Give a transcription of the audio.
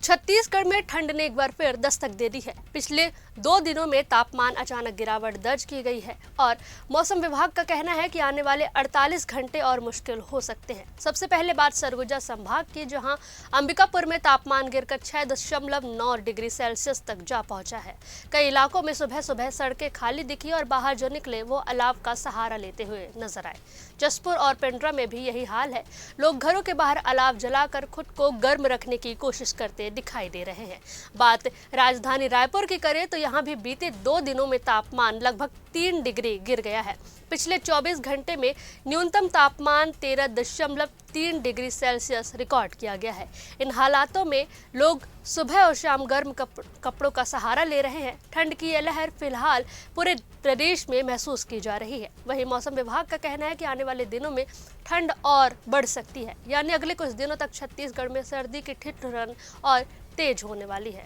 छत्तीसगढ़ में ठंड ने एक बार फिर दस्तक दे दी है। पिछले 2 दिनों में तापमान अचानक गिरावट दर्ज की गई है और मौसम विभाग का कहना है कि आने वाले 48 घंटे और मुश्किल हो सकते हैं। सबसे पहले बात सरगुजा संभाग की, जहां अंबिकापुर में तापमान गिरकर 6.9 डिग्री सेल्सियस तक जा पहुंचा है। कई इलाकों में सुबह सुबह सड़कें खाली दिखी और बाहर जो निकले वो अलाव का सहारा लेते हुए नजर आए। जसपुर और पेंड्रा में भी यही हाल है। लोग घरों के बाहर अलाव जलाकर खुद को गर्म रखने की कोशिश करते दिखाई दे रहे हैं। बात राजधानी रायपुर की करें तो यहाँ भी बीते 2 दिनों में तापमान लगभग 3 डिग्री गिर गया है। पिछले 24 घंटे में न्यूनतम तापमान 13.3 डिग्री सेल्सियस रिकॉर्ड किया गया है। इन हालातों में लोग सुबह और शाम गर्म कपड़ों का सहारा ले रहे हैं। ठंड की यह लहर फिलहाल पूरे प्रदेश में महसूस की जा रही है। वहीं मौसम विभाग का कहना है कि आने वाले दिनों में ठंड और बढ़ सकती है, यानी अगले कुछ दिनों तक छत्तीसगढ़ में सर्दी की ठिठुरन और तेज होने वाली है।